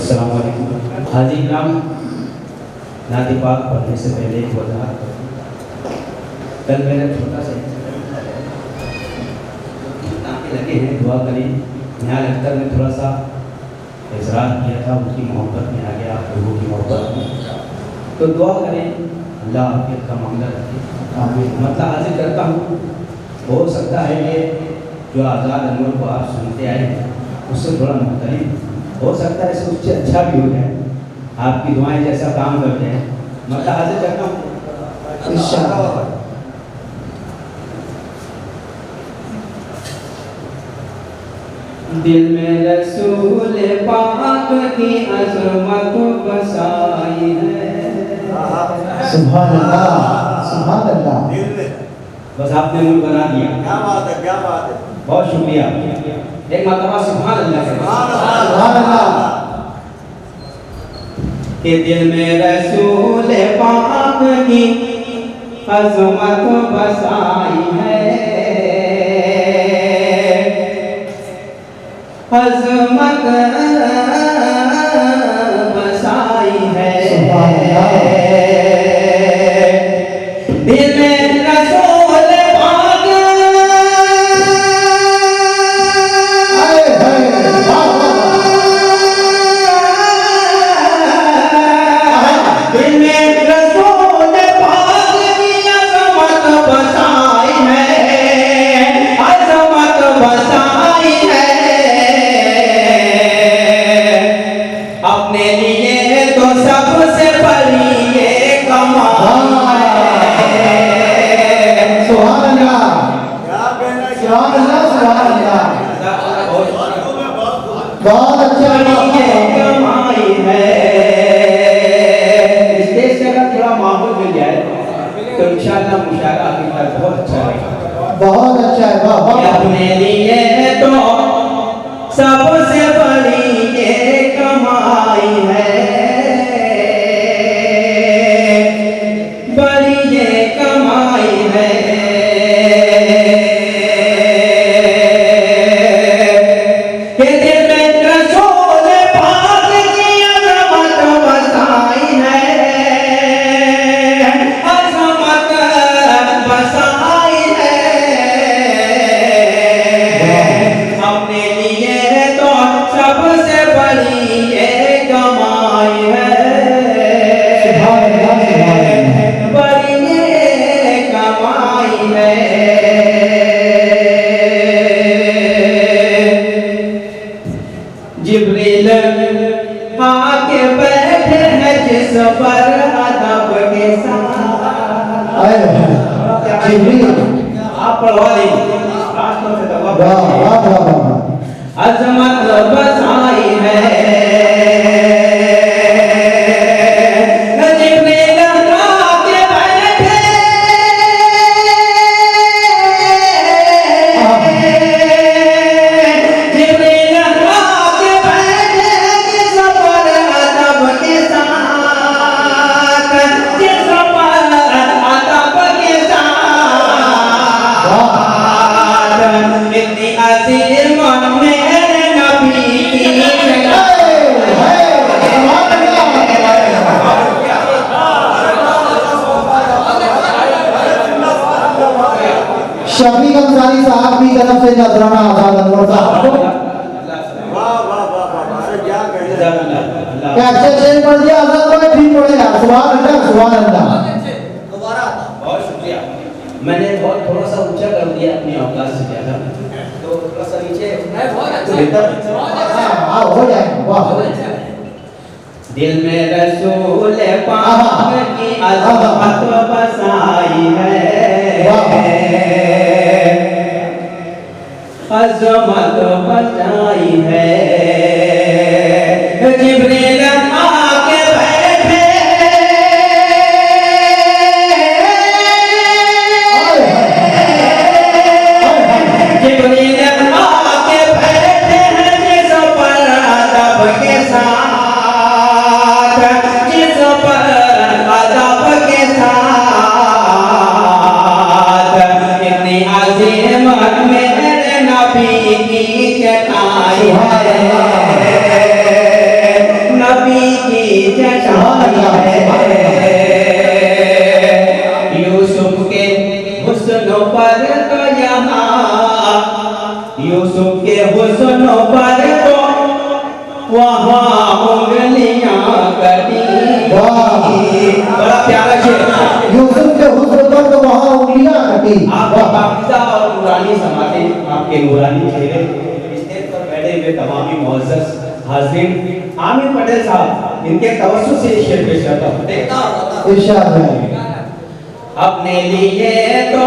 अस्सलाम वालेकुम। हाजी इकराम, नात पाक पढ़ने से पहले एक वजाहत कल मेरा छोटा सा लगे हैं, दुआ करें। यहाँ लगता है थोड़ा सा इजरार किया था, उनकी मोहब्बत में आ गया, आप लोगों की मोहब्बत में, तो दुआ करें अल्लाह आफियत का मामला रखे। मतलब हाजिर करता हूँ, हो सकता है कि जो आज़ाद अनवर को आप सुनते आए हैं उससे थोड़ा मुख्तलिफ हो सकता है, इससे उससे अच्छा भी हो जाए, आपकी दुआएं जैसा काम करते हैं। मतलब हाजिर करता हूँ इंशाअल्लाह। दिल में रसूल पाक की अज़मत बसाई है। सुभान अल्लाह, सुभान अल्लाह। बस आपने मुझे बना दिया। क्या बात है, क्या बात है। बहुत शुक्रिया। एक मरतबा सुभान अल्लाह करें। सुभान अल्लाह। कि दिल में रसूल पाक की अज़मत बसाई है, अज़मत बसाई है। दिल में रसूल पाक दिल में रसूल पाक की अज़मत बसाई है, अज़मत बसाई है। अपने लिए तो सबसे बड़ी ये कमाल है। सुभान अल्लाह, सुभान अल्लाह, सुभान अल्लाह। बहुत अच्छा ये कमाई है। स्टेज से अगर थोड़ा माहौल मिल जाए तो इंशाअल्लाह मुशायरा आपके पास बहुत अच्छा रहेगा। बहुत अच्छा है। वाह वाह। अपने लिए तो सबसे बड़ी ये कमाई है, बड़ी ये कमाई है। कि दिल में रसूल पाक की अज़मत बसाई है, अज़मत बसाई है। अपने लिए तो सबसे बड़ी ये कमाई है, बड़ी ये कमाई है। जिब्रील आके बैठे हैं जिस पर अदब के साथ। आप पढ़वा देंगे। वाह वाह वाह। अज़मत बसाई है। जिब्रील आके बैठे, जिब्रील आके बैठे जिस पर अदब के साथ, जिस पर अदब के साथ। इतनी अजीम मेरे नबी की शफीक अंसारी साहब की तरफ से नजराना आजाद अनवर साहब को। क्या अच्छे शेर पढ़ दिया आजाद भाई, ठीक पढ़े यार। सुभान अल्लाह, सुभान अल्लाह। बहुत शुक्रिया। मैंने बहुत थोड़ा सा ऊंचा कर दिया अपनी औकात से ज़्यादा, तो थोड़ा सा नीचे हो जाए। वाह। दिल में रसूल पाक की अज़मत बसाई है, अज़मत बसाई है। जिब्रील आके बैठे, जिब्रील आके बैठे हैं जिस पर अदब के साथ, जिस पर अदब के साथ। इतनी अजीम मेरे नबी की चटाई है, वहाँ उंगलियां कटी। वाह। बड़ा प्यारा शेर। यूसुफ के हुस्न पर तो वहाँ उंगलियां कटी। आपका पाकिज़ा और नूरानी समाते, आपके नूरानी चेहरे, स्टेज पर बैठे हुए तमामी मुअज़्ज़ज़ हाज़िरीन, आमिर पटेल साहब इनके तवज्जुह से शेर पेश करता हूँ। देखता हूँ इरशाद है। अपने लिए तो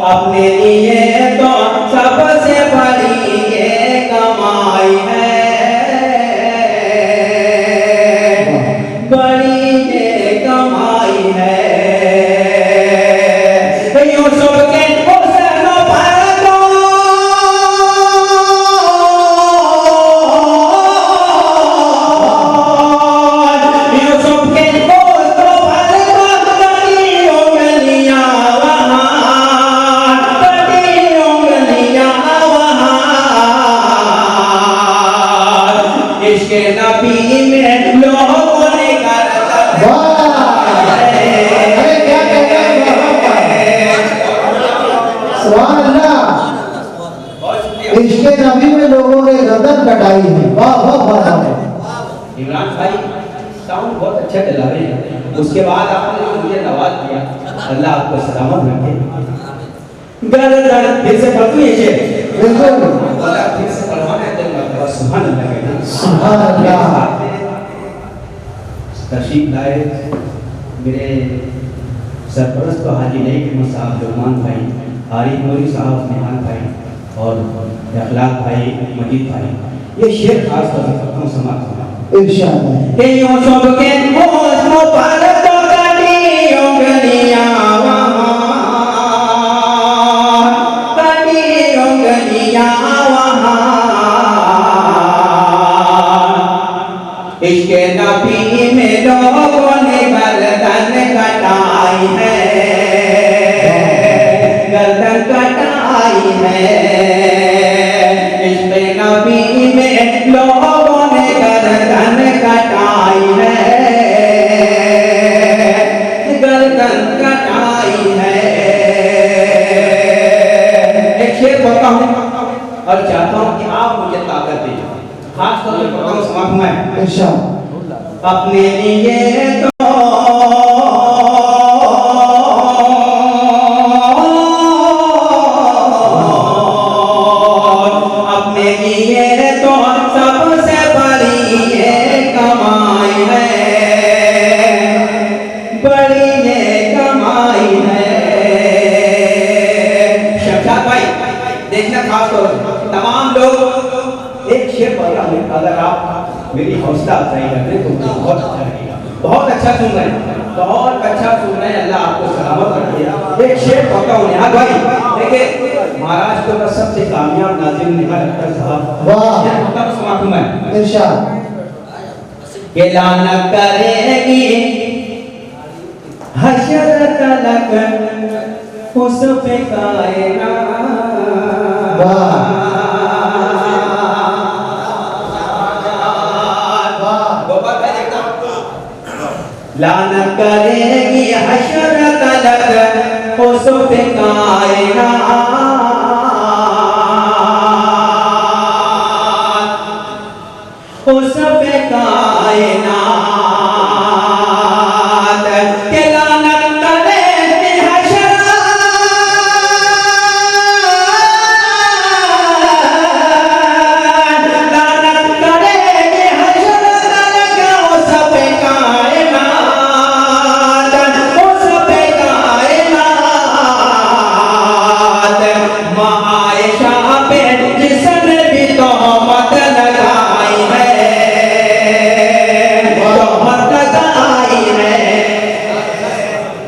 अपने लिए तो सबसे बड़ी ये कमाई है, बड़ी ये कमाई है। यूसुफ के हुस्न पर तो यूसुफ के हुस्न पर तो बड़ी उंगलियां वहाँ, बड़ी उंगलियां वहाँ। इश्क़ नबी में लोगों ने इश्क़ नबी में लोगों ने गर्दन कटाई है। वाह वाह वाह वाह। इमरान भाई साउंड बहुत अच्छा चला रहे हैं। उसके बाद आपने मुझे नवाज दिया, अल्लाह आपको सलामत रखे। गर्दन फिर से पढ़ ये शेर। बिल्कुल। अल्लाह फिर से पढ़वाना है तो मतलब सुभान अल्लाह कहना। सुभान अल्लाह। तशरीफ लाए मेरे सरपरस्त हाजी नईम साहब, लुकमान भाई, आरिफ नूरी साहब, निहाल भाई और अखलाक भाई, मजीद भाई। ये शेर खास तौर पर हम समाप्त होना। इरशाद है। यूसुफ के हुस्न पर तो कटी उंगलियां वहाँ, कटी उंगलियां वहाँ। इश्क़ नबी में लोगों ने गर्दन कटाई है, गर्दन कटाई है। इश्क़ नबी में लोगों ने गर्दन कटाई है, गर्दन कटाई है। एक शेर पढ़ता हूँ और चाहता हूँ कि आप मुझे ताकत दीजिए। खास तौर पर पढ़ता हूँ समाप्त में। इरशाद। अपने लिए तो अपने लिए तो सबसे बड़ी ये कमाई है, बड़ी ये कमाई है। शमशाद भाई देखना, खास तौर पर तमाम लोग एक शेर पढ़ रहा हूँ, अगर आप मेरी हौसला अफजाई कर दें तो बहुत अच्छा लगेगा। बहुत अच्छा सुन रहे हैं, बहुत अच्छा सुन रहे हैं। अल्लाह आपको सलामत रखे। एक शेर पढ़ता हूँ निहाल भाई। देखिए महाराष्ट्र का सबसे कामयाब नाज़िम निहाल अख्तर साहब। वाह। शेर पढ़ता हूँ समाप्त में। इरशाद। के लानत करेगी हशर तलक उस पे कायनात। वाह। लानत करेगी हशर तलक उस पे कायनात, उस पे कायनात। के लानत करेगी हशर, लानत करेगी हशर तलक उस पे कायनात, उस पे कायनात। आयशा पे जिसने भी तोहमत लगाई है, तोहमत लगाई है।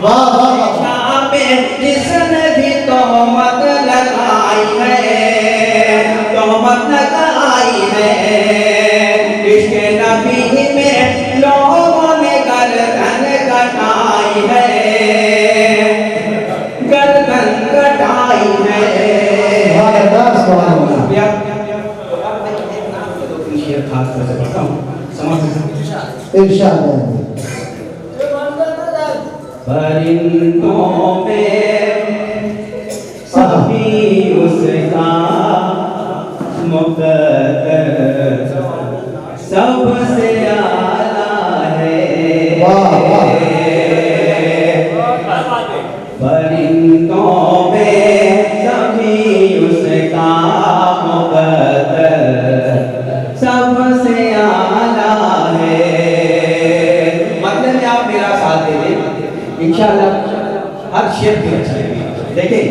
वाह वाह। आयशा पे जिसने भी तोहमत लगाई है, तोहमत लगाई है। इश्क़ नबी में लोगों ने गर्दन कटाई है, गर्दन कटाई है। इरशाद है। परिंदों में सभी सभी उसका मुकद्दर सबसे आला है। परिंदों में सभी उसका मुकद्दर सबसे आला है। मतलब में आप मेरा साथ दे दें, इंशाअल्लाह हर शेर की अच्छा लगेगी। देखिए,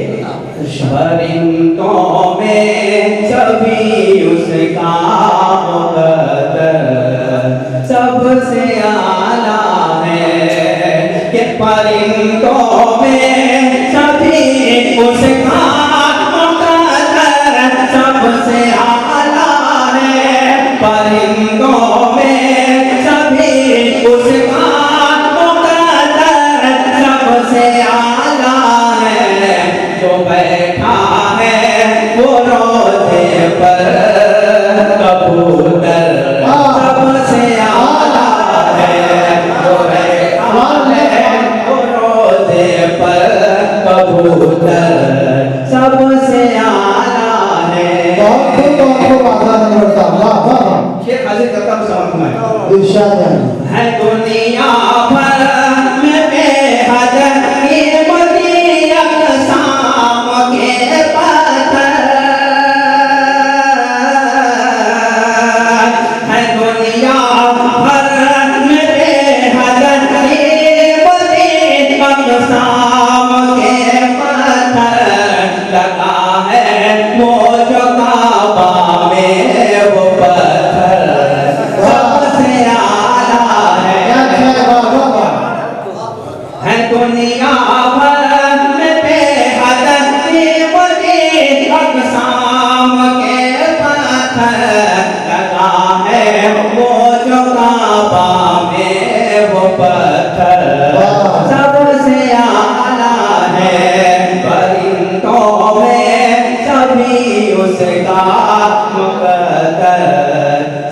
परिंदों में सभी उसका मुकद्दर सबसे आला है। कि परिंदों में सभी उसका मुकद्दर सबसे आला है। परिंदों में सभी उसका मुकद्दर सबसे आला है। जो बैठा है वो रोज़े पर कबूतर सबसे आला है। जो बैठा है वो रोज़े पर कबूतर सबसे आला है। शेर हाजिर करता हूँ समाप्त में। इरशाद है दुनिया भर में बेहद कीमती अक़साम के पत्थर। है दुनिया भर में बेहद कीमती अक़साम के पत्थर। लगा है वो जो काबा में वो पत्थर सबसे आला है। है दुनिया भर में बेहद कीमती अक़साम के पत्थर। लगा है वो जो काबा में वो पत्थर सबसे आला है। परिंदों में सभी उसका मुकद्दर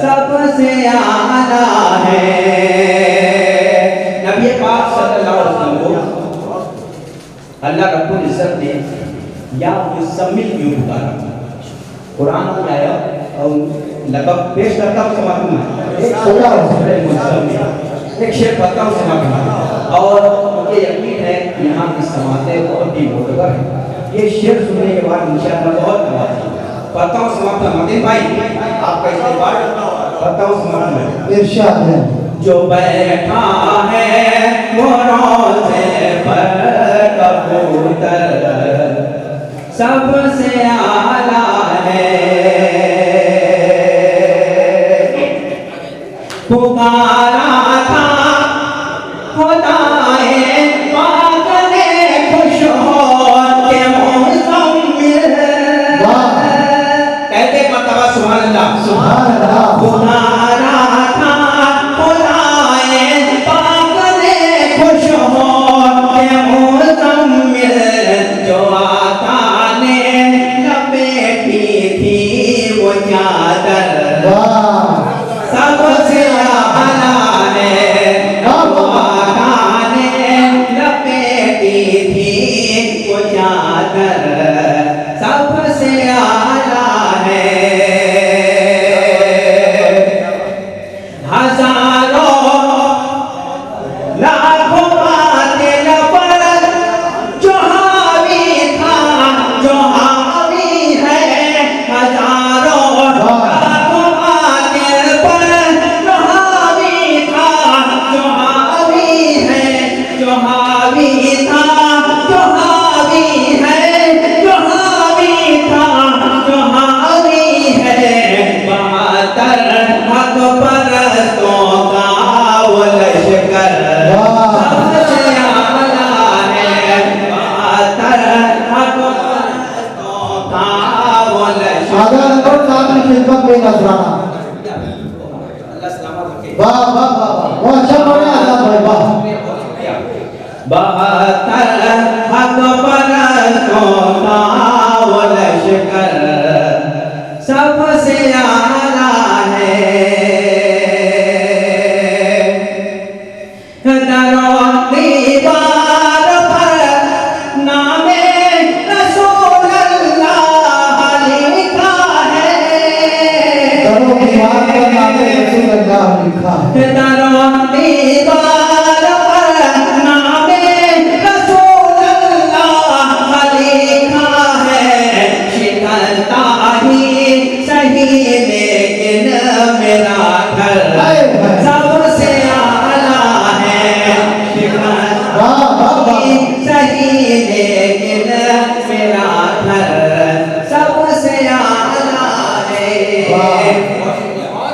सबसे आला है। नबी पाक सल्लल्लाहु अलैहि वसल्लम को अल्लाह रब्बुल इज्जत ने या मुज़म्मिल क्यों पुकारा? कुरान में आया और लक़ब पेश करता हूँ समाप्त में। एक शेर पढ़ता हूँ समाप्त में। और मुझे यकीन है यहाँ की समातें बहुत ही मोतबर है। ये शेर सुनने के बाद इंशाअल्लाह बहुत नवाज़ पढ़ता हूँ समाप्त में। मदीन भाई आपका इस्तेमाल पढ़ता हूँ समाप्त में। इरशाद है। जो बैठा है वो रोज़े पर कबूतर सबसे आला है। पुकारा था खुदाए पाक ने खुश हो के मुज़म्मिल। कहते मर्तबा सुभान अल्लाह। सुभान अल्लाह। पुकारा था खुदाए पाक ने खुश हो के मुज़म्मिल। जो आका ने लपेटी थी वो चादर सबसे आला है। जो आका ने लपेटी थी वो चादर सबसे आला है। हजारों लाखों बातिल पर जो हावी था जो हावी है। हजारों लाखों बातिल पर जो हावी था जो हावी है। जो हावी था जो हावी है। जो हावी था जो हावी है। बहादुर हक परस्तों का वो लश्कर सबसे आला है। बहादुर हक परस्तों का वो लश्कर। आधा नंबर साहब की खिदमत में नजराना। अल्लाह सलामत रखे। वाह वाह वाह वाह, बहुत अच्छा पढ़ा आजाद भाई, वाह। बहादुर हक परस्तों का